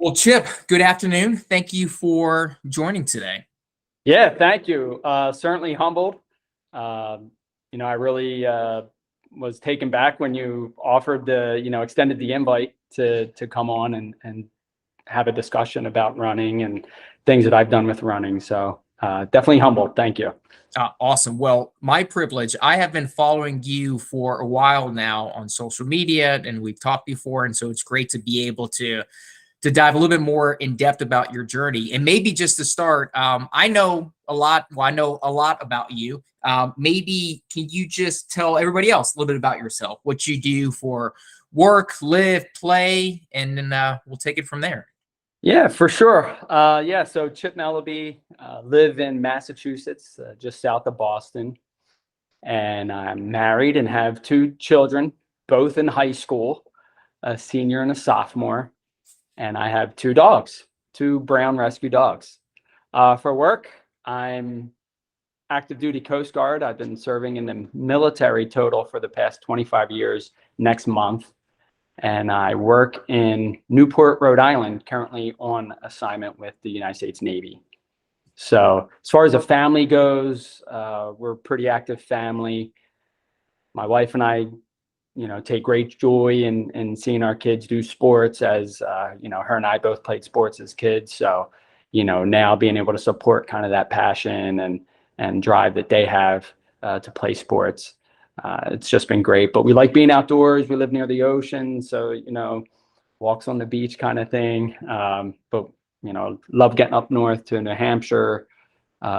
Well, Chip, good afternoon. Thank you for joining today. Yeah, thank you. Certainly humbled. Um, I really was taken back when you offered extended the invite to come on and have a discussion about running and things that I've done with running. So definitely humbled. Thank you. Awesome. Well, my privilege. I have been following you for a while now on social media, and we've talked before, and so it's great to be able to dive a little bit more in depth about your journey. And maybe just to start, I know a lot. Well, I know a lot about you. Maybe can you just tell everybody else a little bit about yourself, what you do for work, live, play, and then we'll take it from there. Yeah, for sure. So Chip Melleby, live in Massachusetts, just south of Boston. And I'm married and have two children, both in high school, a senior and a sophomore. And I have two dogs, two brown rescue dogs. For work, I'm active duty Coast Guard. I've been serving in the military total for the past 25 years next month. And I work in Newport, Rhode Island, currently on assignment with the United States Navy. So as far as a family goes, we're a pretty active family. My wife and I, take great joy in seeing our kids do sports as, her and I both played sports as kids. So, now being able to support kind of that passion and drive that they have to play sports. It's just been great, but we like being outdoors. We live near the ocean. So, walks on the beach kind of thing. But, love getting up north to New Hampshire.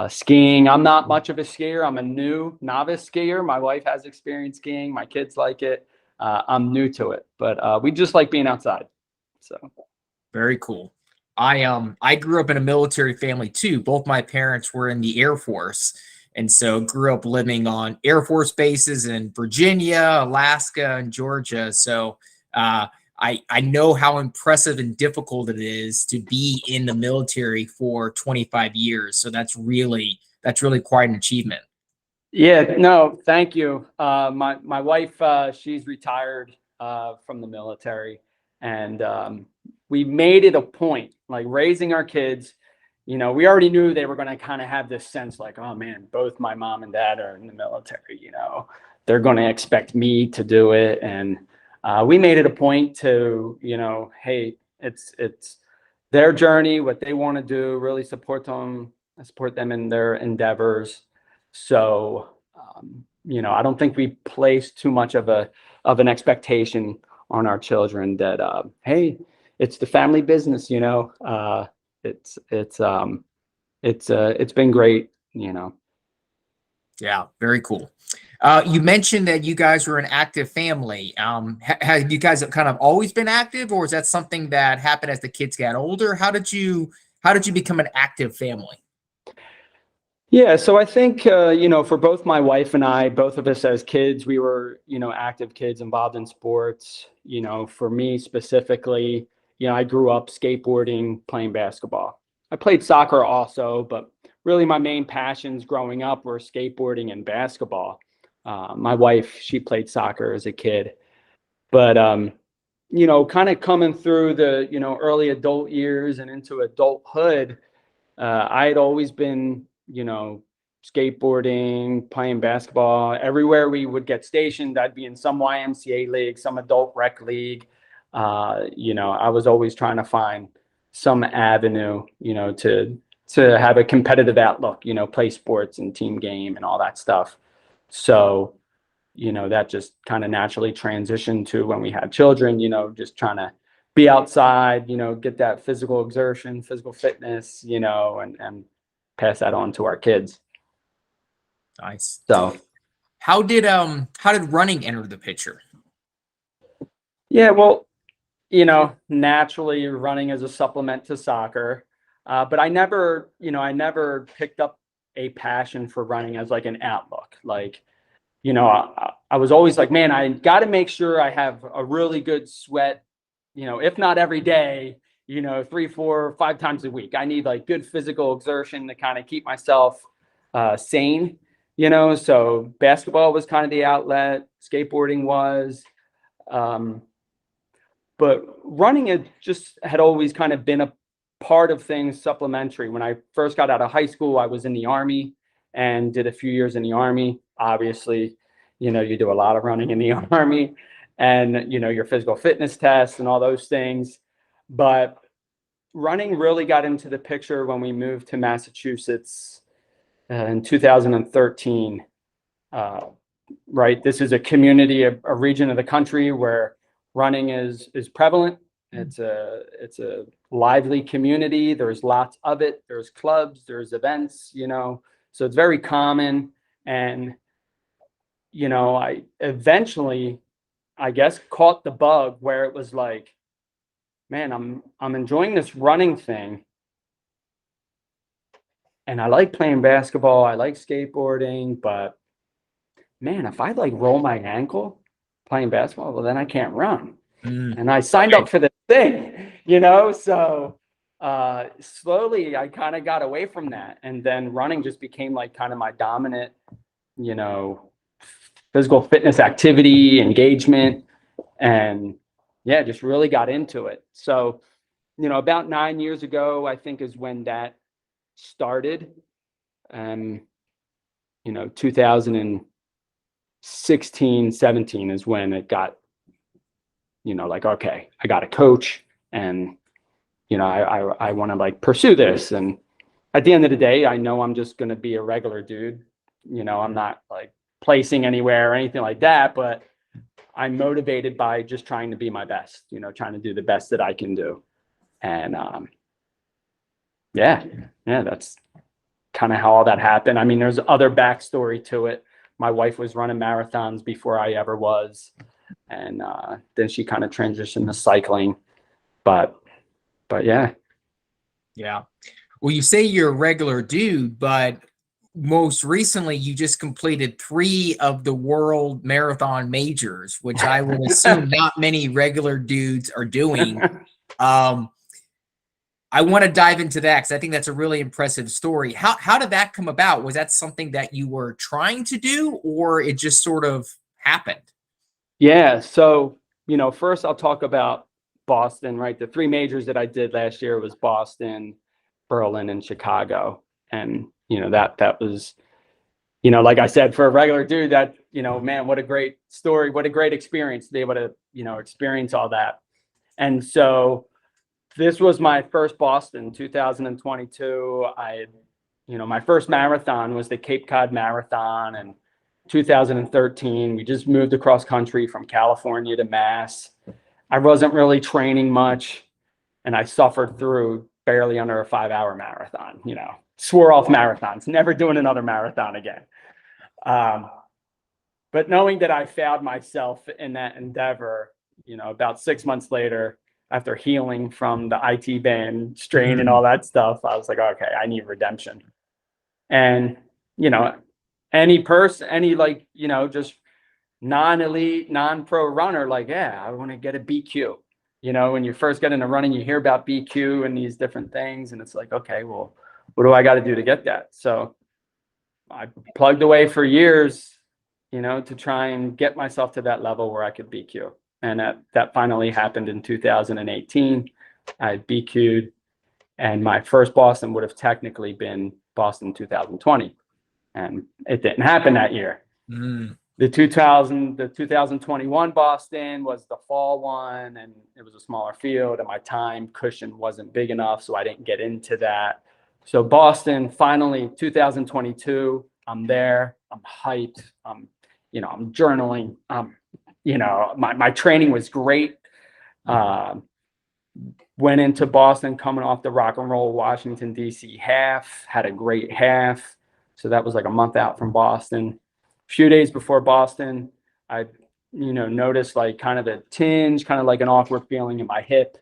Skiing, I'm not much of a skier. I'm a new novice skier. My wife has experience skiing. My kids like it. I'm new to it, but we just like being outside. So Very cool. I grew up in a military family too. Both my parents were in the Air Force, and so grew up living on Air Force bases in Virginia, Alaska, and Georgia. So I know how impressive and difficult it is to be in the military for 25 years. So that's really quite an achievement. yeah, no, thank you. My wife, she's retired from the military, and we made it a point, like raising our kids. We already knew they were going to kind of have this sense, like, oh man, both my mom and dad are in the military. They're going to expect me to do it, and we made it a point to, hey, it's their journey, what they want to do, really support them in their endeavors. So, I don't think we place too much of an expectation on our children that, hey, it's the family business. It's been great. Yeah, very cool. You mentioned that you guys were an active family. Have you guys kind of always been active, or is that something that happened as the kids got older? How did you become an active family? Yeah, so I think for both my wife and I, both of us as kids, we were active kids involved in sports. For me specifically, I grew up skateboarding, playing basketball. I played soccer also, but really my main passions growing up were skateboarding and basketball. My wife, she played soccer as a kid, but kind of coming through the early adult years and into adulthood, I had always been, skateboarding, playing basketball. Everywhere we would get stationed, I'd be in some YMCA league, some adult rec league. I was always trying to find some avenue, to have a competitive outlook, play sports and team game and all that stuff. So, that just kind of naturally transitioned to when we had children, just trying to be outside, get that physical exertion, physical fitness, and pass that on to our kids. Nice. So How did running enter the picture? yeah, well, naturally running as a supplement to soccer. But I never picked up a passion for running as like an outlook. Like, I was always like, man, I got to make sure I have a really good sweat, if not every day, 3, 4, 5 times a week. I need like good physical exertion to kind of keep myself sane. So basketball was kind of the outlet, skateboarding was. but running had always kind of been a part of things supplementary. When I first got out of high school, I was in the Army and did a few years in the Army. Obviously, you do a lot of running in the Army, and your physical fitness tests and all those things. But running really got into the picture when we moved to Massachusetts in 2013. Right, this is a community, a region of the country where running is prevalent. It's a lively community. There's lots of it. There's clubs, there's events, so it's very common. And I eventually, I guess, caught the bug where it was like, man, I'm enjoying this running thing, and I like playing basketball, I like skateboarding, but man, if I like roll my ankle playing basketball, well, then I can't run. And I signed up for this thing, so slowly I kind of got away from that. And then running just became like kind of my dominant, physical fitness activity, engagement, and yeah, just really got into it. So, about 9 years ago, I think is when that started. 2016, 17 is when it got, like, okay, I got a coach, and, I want to like pursue this. And at the end of the day, I know I'm just going to be a regular dude. I'm not like placing anywhere or anything like that, but I'm motivated by just trying to be my best, trying to do the best that I can do. And yeah, that's kind of how all that happened. I mean, there's other backstory to it. My wife was running marathons before I ever was. And then she kind of transitioned to cycling. But yeah. Yeah. Well, you say you're a regular dude, but most recently you just completed 3 of the world marathon majors, which I would assume not many regular dudes are doing. I want to dive into that because I think that's a really impressive story. How did that come about? Was that something that you were trying to do, or it just sort of happened? Yeah. So, first I'll talk about Boston, right? The 3 majors that I did last year was Boston, Berlin, and Chicago. And, that was, like I said, for a regular dude, that, man, what a great story, what a great experience to be able to, experience all that. And so this was my first Boston, 2022. My first marathon was the Cape Cod Marathon in 2013. We just moved across country from California to Mass. I wasn't really training much, and I suffered through barely under a 5-hour marathon, swore off marathons, never doing another marathon again. But knowing that I failed myself in that endeavor, about 6 months later, after healing from the IT band strain and all that stuff, I was like, okay, I need redemption. And, any person, just non-elite, non-pro runner, like, yeah, I want to get a BQ. When you first get into running, you hear about BQ and these different things. And it's like, okay, well, what do I got to do to get that? So I plugged away for years, to try and get myself to that level where I could BQ. And that finally happened in 2018. I BQ'd, and my first Boston would have technically been Boston 2020. And it didn't happen that year. The 2021 Boston was the fall one, and it was a smaller field, and my time cushion wasn't big enough, so I didn't get into that. So Boston, finally, 2022, I'm there, I'm hyped, I'm journaling, my training was great. Went into Boston coming off the Rock and Roll Washington, D.C. half, had a great half. So that was like a month out from Boston. A few days before Boston, I, noticed like kind of a tinge, kind of like an awkward feeling in my hip.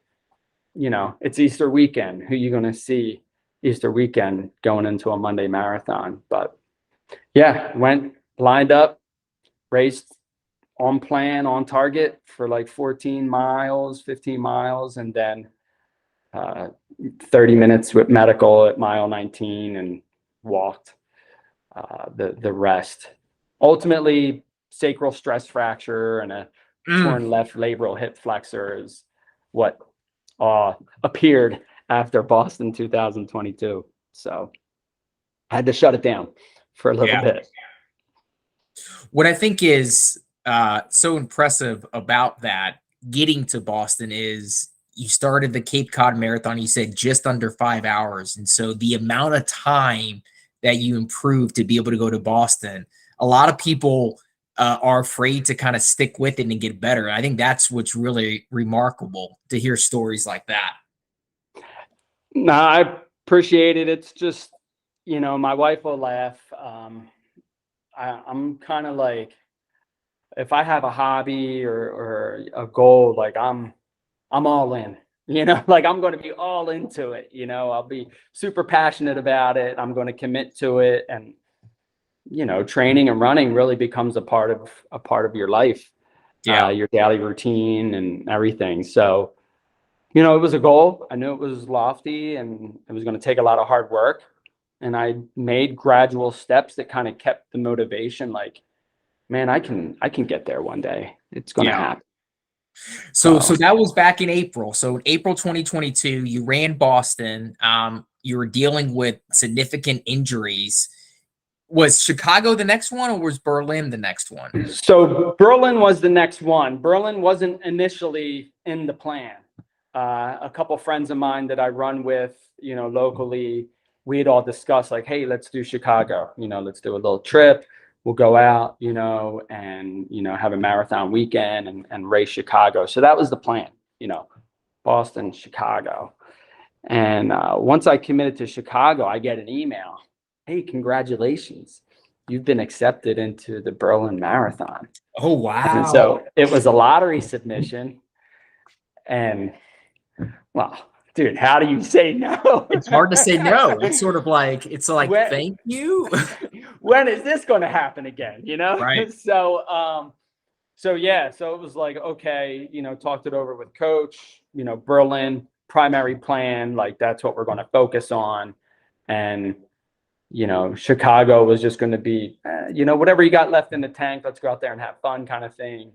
It's Easter weekend. Who are you going to see Easter weekend going into a Monday marathon? But yeah, lined up, raced on plan, on target for like 14 miles, 15 miles, and then 30 minutes with medical at mile 19 and walked the rest. Ultimately, sacral stress fracture and a torn left labral hip flexor is what appeared after Boston 2022. So I had to shut it down for a little Yeah. bit. What I think is so impressive about that getting to Boston is you started the Cape Cod Marathon, you said just under 5 hours. And so the amount of time that you improved to be able to go to Boston, a lot of people are afraid to kind of stick with it and get better. I think that's what's really remarkable to hear stories like that. No, I appreciate it. It's just, my wife will laugh. I'm kind of like, if I have a hobby or a goal, like I'm all in, like I'm going to be all into it. I'll be super passionate about it. I'm going to commit to it. And, training and running really becomes a part of your life, Yeah. your daily routine and everything. So, it was a goal. I knew it was lofty and it was going to take a lot of hard work. And I made gradual steps that kind of kept the motivation like, man, I can get there one day. It's going to Yeah. happen. So that was back in April. So in April 2022, you ran Boston. You were dealing with significant injuries. Was Chicago the next one, or was Berlin the next one? So Berlin was the next one. Berlin wasn't initially in the plan. A couple friends of mine that I run with, locally, we had all discussed like, hey, let's do Chicago. Let's do a little trip. We'll go out, and have a marathon weekend and race Chicago. So that was the plan. Boston, Chicago. And once I committed to Chicago, I get an email. Hey, congratulations. You've been accepted into the Berlin Marathon. Oh, wow. And so it was a lottery submission. And well, dude, how do you say no? It's hard to say no. It's sort of like, When- thank you. When is this going to happen again? Right. So yeah, so it was like, okay, talked it over with coach, Berlin primary plan, like that's what we're going to focus on. And, Chicago was just going to be, whatever you got left in the tank, let's go out there and have fun kind of thing.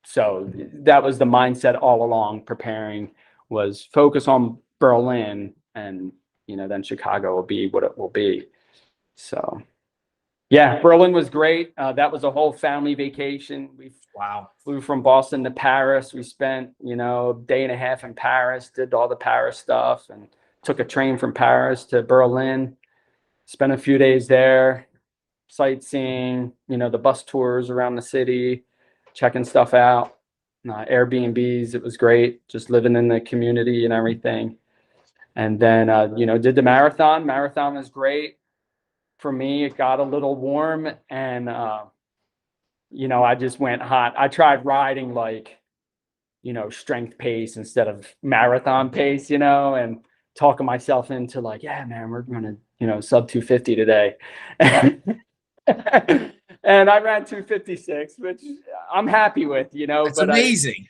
So that was the mindset all along preparing, was focus on Berlin and, then Chicago will be what it will be. So yeah, Berlin was great. That was a whole family vacation. We flew from Boston to Paris. We spent, a day and a half in Paris, did all the Paris stuff and took a train from Paris to Berlin, spent a few days there, sightseeing, the bus tours around the city, checking stuff out, Airbnbs. It was great, just living in the community and everything. And then, did the marathon. Marathon was great. For me, it got a little warm and, I just went hot. I tried riding like, strength pace instead of marathon pace, and talking myself into like, yeah, man, we're going to, sub 250 today. And I ran 256, which I'm happy with, That's but amazing.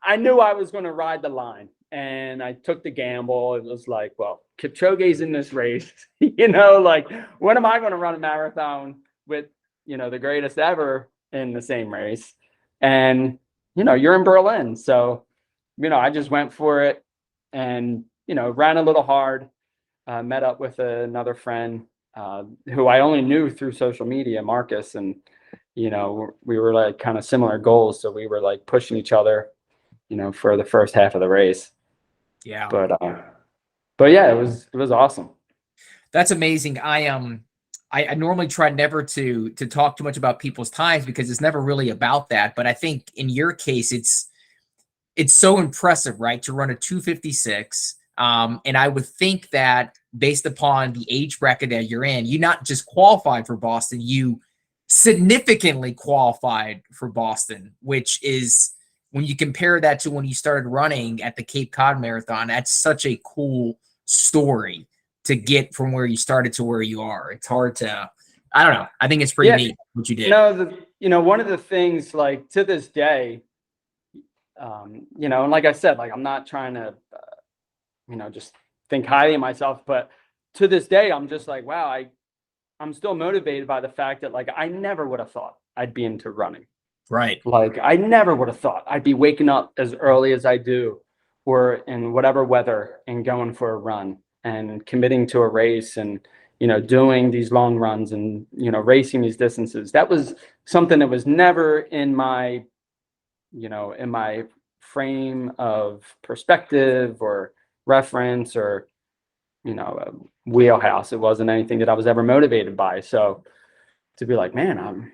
I knew I was going to ride the line and I took the gamble. It was like, well, Kipchoge's in this race, like when am I going to run a marathon with, the greatest ever in the same race? And, you're in Berlin. So, I just went for it and, ran a little hard, met up with another friend who I only knew through social media, Marcus, and, we were like kind of similar goals. So we were like pushing each other, for the first half of the race. Yeah. But yeah, it was awesome. That's amazing. I normally try never to talk too much about people's times because it's never really about that. But I think in your case, it's so impressive, right? To run a 256. And I would think that based upon the age bracket that you're in, you not just qualified for Boston, you significantly qualified for Boston, which is, when you compare that to when you started running at the Cape Cod Marathon, that's such a cool story to get from where you started to where you are. It's hard to, I don't know. I think it's pretty neat what you did. One of the things, like to this day, and like I said, like I'm not trying to, just think highly of myself, but to this day, I'm just like, wow, I'm still motivated by the fact that like I never would have thought I'd be into running. Right. Like I never would have thought I'd be waking up as early as I do, or in whatever weather, and going for a run and committing to a race, and doing these long runs, and racing these distances. That was something that was never in my frame of perspective or reference, or wheelhouse. It wasn't anything that I was ever motivated by. So to be like, man,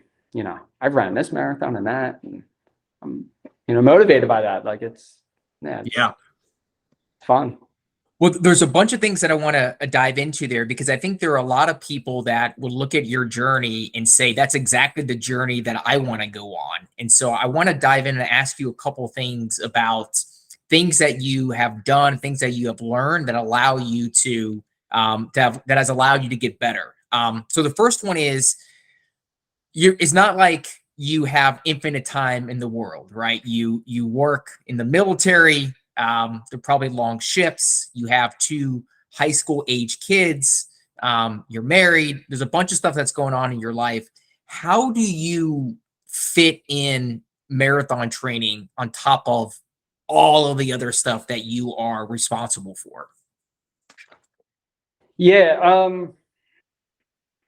I've run this marathon and that, and I'm motivated by that. Like it's Yeah. fun. Well, there's a bunch of things that I want to dive into there, because I think there are a lot of people that will look at your journey and say, that's exactly the journey that I want to go on. And so I want to dive in and ask you a couple things about things that you have done, things that you have learned that allow you to that has allowed you to get better. So the first one is, it's not like you have infinite time in the world, right? You work in the military. They're probably long shifts. You have 2 high school age kids. You're married. There's a bunch of stuff that's going on in your life. How do you fit in marathon training on top of all of the other stuff that you are responsible for? Yeah,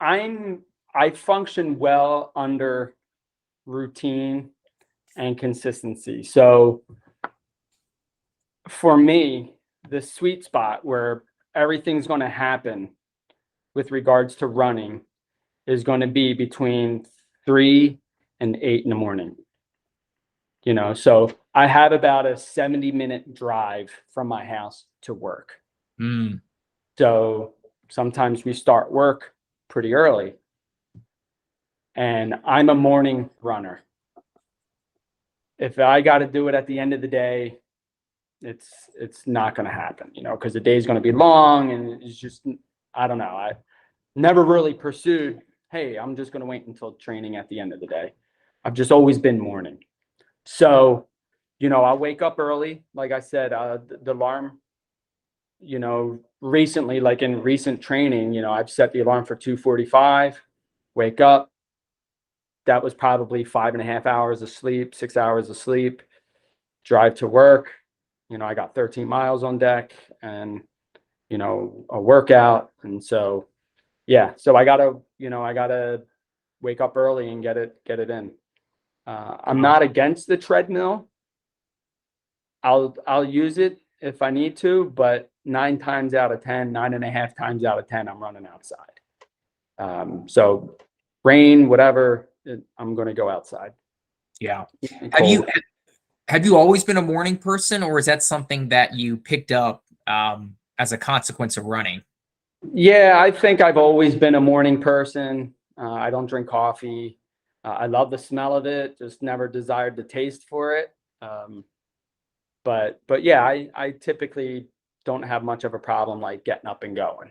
I function well under routine and consistency. So for me, the sweet spot where everything's going to happen with regards to running is going to be between 3 and 8 in the morning. So I have about a 70-minute drive from my house to work. Mm. So sometimes we start work pretty early, and I'm a morning runner. If I got to do it at the end of the day, it's not going to happen, because the day is going to be long, and it's just, I don't know. I never really pursued, hey, I'm just going to wait until training at the end of the day. I've just always been morning. So, I'll wake up early. Like I said, the alarm, recently, like in recent training, I've set the alarm for 2:45, wake up. That was probably 5.5 hours of sleep, 6 hours of sleep, drive to work. I got 13 miles on deck, and, a workout. And so, yeah, so I gotta wake up early and get it in. I'm not against the treadmill. I'll use it if I need to, but 9.5 times out of 10, I'm running outside. So rain, whatever, I'm going to go outside. Yeah. Have you always been a morning person, or is that something that you picked up as a consequence of running? Yeah, I think I've always been a morning person. I don't drink coffee. I love the smell of it, just never desired the taste for it. But yeah, I typically don't have much of a problem like getting up and going,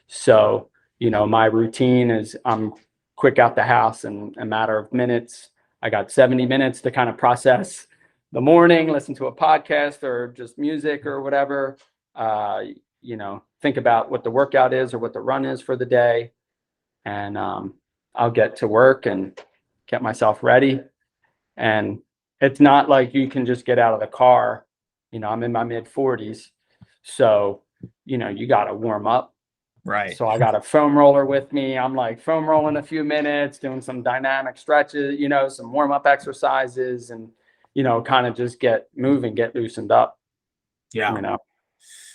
So, my routine is I'm quick out the house in a matter of minutes. I got 70 minutes to kind of process the morning, listen to a podcast or just music or whatever. Think about what the workout is or what the run is for the day. And I'll get to work and get myself ready. And it's not like you can just get out of the car. I'm in my mid-40s. So, you got to warm up. Right. So I got a foam roller with me. I'm like foam rolling a few minutes, doing some dynamic stretches, some warm-up exercises, and, kind of just get moving, get loosened up. Yeah.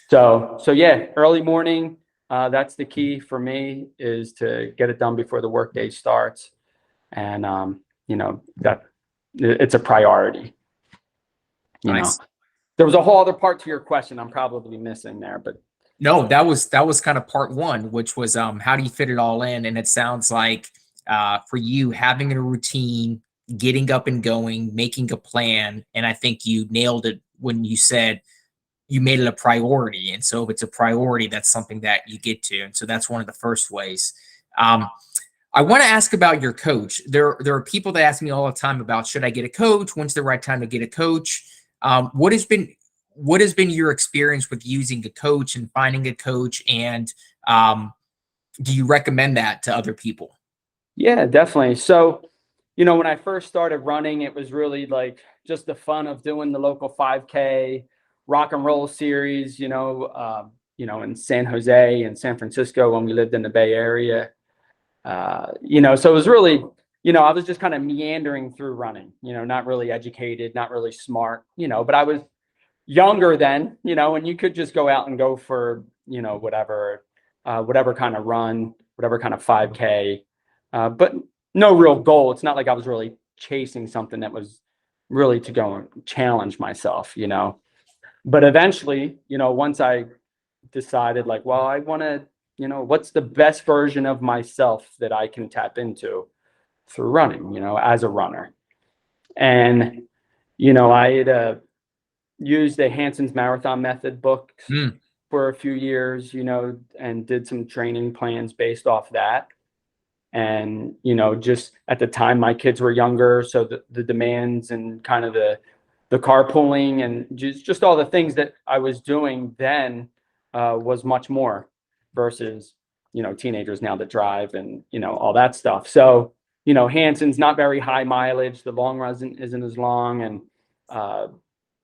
So yeah, early morning, that's the key for me, is to get it done before the workday starts. And, that it's a priority. Nice. There was a whole other part to your question I'm probably missing there, but no, that was kind of part one, which was how do you fit it all in? And it sounds like for you, having a routine, getting up and going, making a plan, and I think you nailed it when you said you made it a priority. And so if it's a priority, that's something that you get to. And so that's one of the first ways. I want to ask about your coach. There are people that ask me all the time about, should I get a coach? When's the right time to get a coach? What has been your experience with using a coach and finding a coach? And do you recommend that to other people? Yeah, definitely. So, when I first started running, it was really like just the fun of doing the local 5K rock and roll series, in San Jose and San Francisco when we lived in the Bay Area. So it was really, I was just kind of meandering through running, not really educated, not really smart, but I was younger then, and you could just go out and go for, whatever kind of run, whatever kind of 5K, but no real goal. It's not like I was really chasing something that was really to go and challenge myself, but eventually, once I decided like, well, I want to, what's the best version of myself that I can tap into through running, as a runner. And, I had used the Hanson's Marathon Method books for a few years, and did some training plans based off that. And, just at the time my kids were younger, so the demands and kind of the carpooling and just all the things that I was doing then was much more versus, teenagers now that drive and, all that stuff. So, Hanson's not very high mileage. The long run isn't as long. And,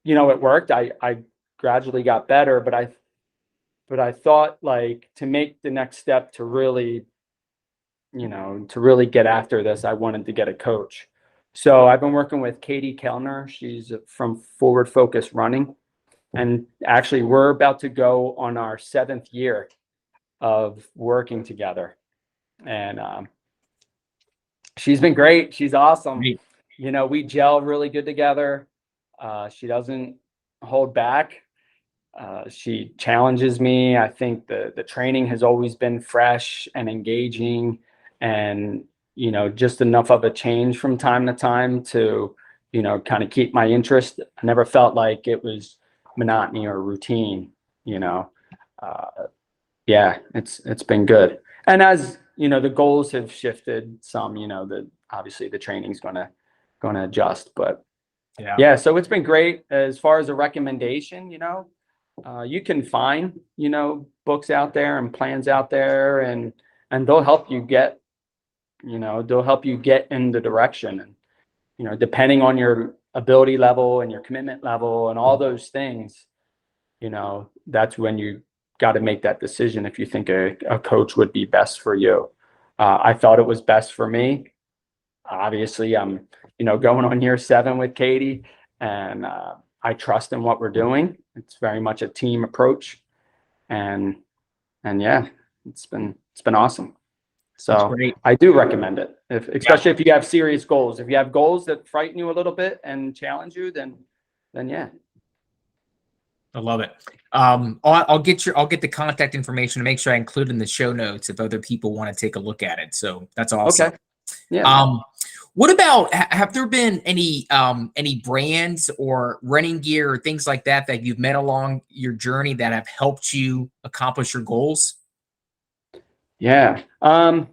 it worked. I gradually got better, but I thought like to make the next step to really get after this, I wanted to get a coach. So I've been working with Katie Kellner. She's from Forward Focus Running. And actually, we're about to go on our 7th year of working together. And she's been great. She's awesome. Great. We gel really good together. She doesn't hold back. She challenges me. I think the training has always been fresh and engaging and, just enough of a change from time to time to, kind of keep my interest. I never felt like it was monotony or routine, it's been good. And as, the goals have shifted some, obviously the training's going to adjust, but yeah, so it's been great. As far as a recommendation, you can find, books out there and plans out there and they'll help you get, in the direction. And, depending on your ability level and your commitment level and all those things, that's when you got to make that decision if you think a coach would be best for you. I thought it was best for me. Obviously, I'm, going on year 7 with Katie, and I trust in what we're doing. It's very much a team approach, and yeah, it's been awesome. So I do recommend it, especially if you have serious goals. If you have goals that frighten you a little bit and challenge you, then yeah. I love it. I'll get the contact information to make sure I include in the show notes if other people want to take a look at it. So that's awesome. Okay. Yeah. What about, have there been any brands or running gear or things like that you've met along your journey that have helped you accomplish your goals? Yeah. I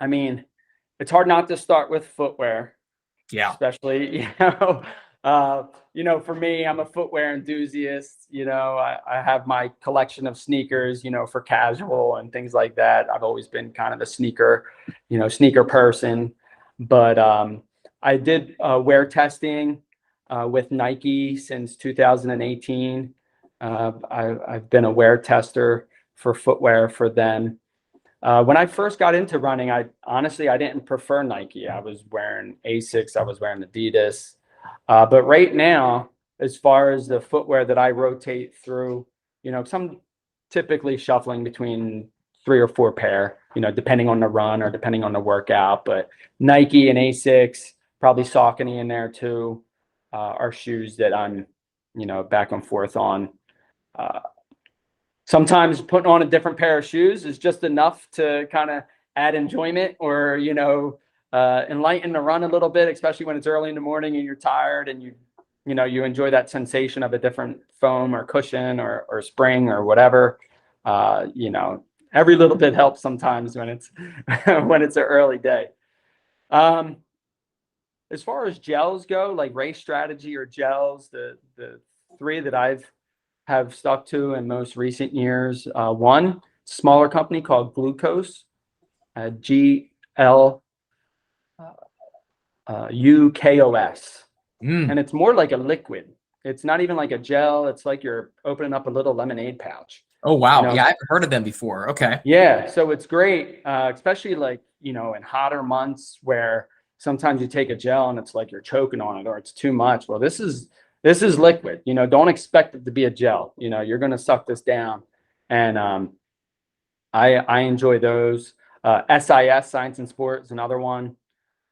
mean, it's hard not to start with footwear. Yeah. Especially, for me, I'm a footwear enthusiast. I have my collection of sneakers, for casual and things like that. I've always been kind of a sneaker person. But I did wear testing with Nike since 2018. I've been a wear tester for footwear for them. When I first got into running, I didn't prefer Nike. I was wearing Asics, I was wearing Adidas. But right now, as far as the footwear that I rotate through, I'm typically shuffling between 3 or 4 pair, depending on the run or depending on the workout. But Nike and Asics, probably Saucony in there too, are shoes that I'm, back and forth on. Sometimes putting on a different pair of shoes is just enough to kind of add enjoyment or, enlighten the run a little bit, especially when it's early in the morning and you're tired and you enjoy that sensation of a different foam or cushion or spring or whatever. Every little bit helps sometimes when it's when it's an early day. As far as gels go, like Race Strategy or gels, the 3 that have stuck to in most recent years. One smaller company called Glucose, GL UKOS. Mm. And it's more like a liquid. It's not even like a gel. It's like you're opening up a little lemonade pouch. Oh, wow. You know? Yeah, I haven't heard of them before. Okay. Yeah, so it's great, especially like, in hotter months where sometimes you take a gel and it's like you're choking on it or it's too much. Well, this is liquid. Don't expect it to be a gel. You're going to suck this down, and I enjoy those. SIS, Science and Sport, is another one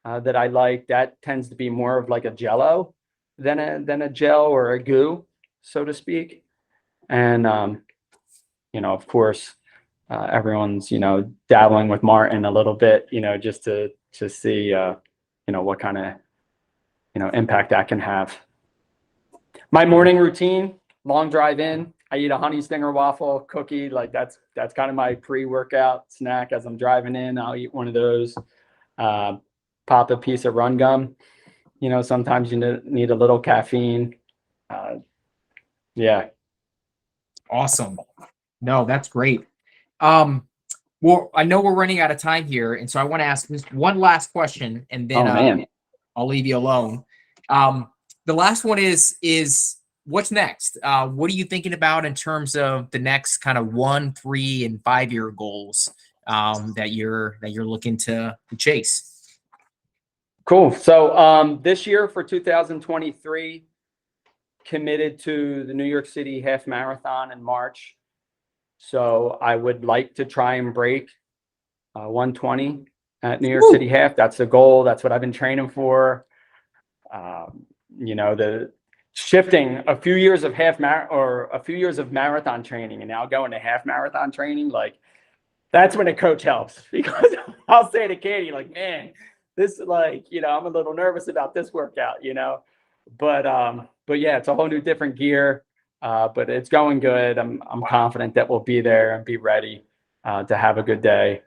that I like. That tends to be more of like a jello than a gel or a goo, so to speak. And of course, everyone's dabbling with Martin a little bit, just to see what kind of impact that can have. My morning routine: long drive in, I eat a honey stinger waffle cookie. Like that's kind of my pre-workout snack. As I'm driving in, I'll eat one of those. Pop a piece of run gum. Sometimes you need a little caffeine. Yeah. Awesome. No, that's great. Well, I know we're running out of time here, and so I want to ask this one last question, and then man. I'll leave you alone. The last one is what's next? What are you thinking about in terms of the next kind of 1, 3, and 5-year goals that you're looking to chase? Cool. So this year for 2023, committed to the New York City half marathon in March. So I would like to try and break 120 at New York City half. That's the goal. That's what I've been training for. The shifting a few years of a few years of marathon training and now going to half marathon training, like that's when a coach helps, because I'll say to Katie, like, man, this like, I'm a little nervous about this workout, but yeah, it's a whole new different gear. But it's going good. I'm confident that we'll be there and be ready to have a good day.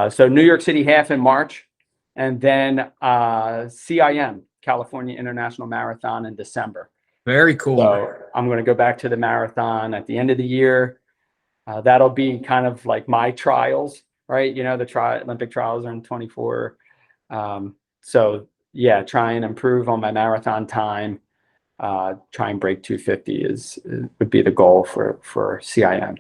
So New York City half in March, and then CIM, California International Marathon, in December. Very cool. So I'm going to go back to the marathon at the end of the year. That'll be kind of like my trials, right? The Olympic trials are in 24. So yeah, try and improve on my marathon time. Try and break 250 would be the goal for CIM.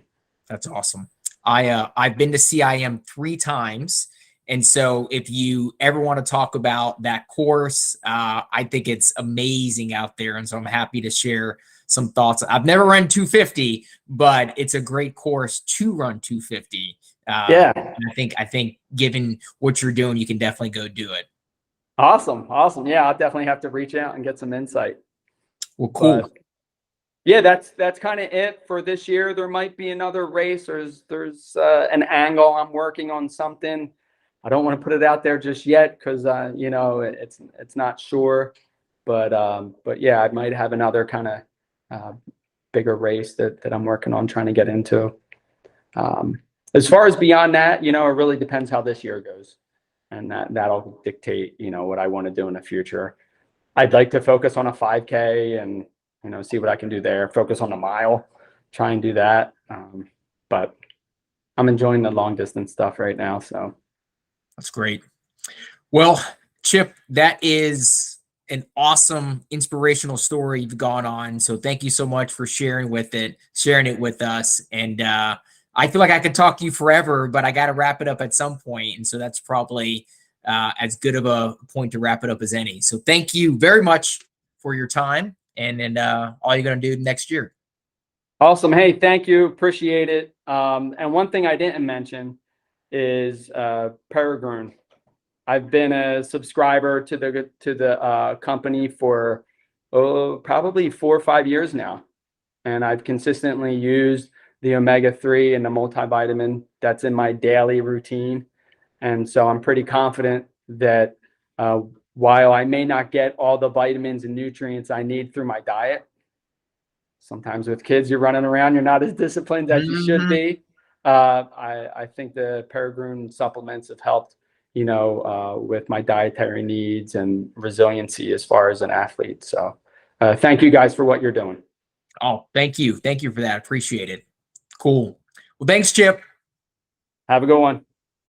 That's awesome. I've been to CIM 3 times. And so if you ever want to talk about that course, I think it's amazing out there. And so I'm happy to share some thoughts. I've never run 250, but it's a great course to run 250. Yeah. And I think given what you're doing, you can definitely go do it. Awesome. Yeah, I'll definitely have to reach out and get some insight. Well, cool. But yeah, that's kind of it for this year. There might be another race, or there's an angle. I'm working on something. I don't want to put it out there just yet because it's not sure. But yeah, I might have another kind of bigger race that I'm working on trying to get into. As far as beyond that, it really depends how this year goes, and that'll dictate what I want to do in the future. I'd like to focus on a 5K and see what I can do there. Focus on the mile, try and do that. But I'm enjoying the long distance stuff right now. So that's great. Well, Chip, that is an awesome inspirational story you've gone on. So thank you so much for sharing it with us. And I feel like I could talk to you forever, but I got to wrap it up at some point. And so that's probably as good of a point to wrap it up as any. So thank you very much for your time and all you're going to do next year. Awesome. Hey, thank you. Appreciate it. And one thing I didn't mention is Peregrune. I've been a subscriber to the company for probably 4 or 5 years now, and I've consistently used the omega-3 and the multivitamin. That's in my daily routine, and so I'm pretty confident that while I may not get all the vitamins and nutrients I need through my diet, sometimes with kids you're running around, you're not as disciplined as you should be. I think the Peregrune supplements have helped, with my dietary needs and resiliency as far as an athlete. So thank you guys for what you're doing. Oh, thank you. Thank you for that. Appreciate it. Cool. Well, thanks, Chip. Have a good one.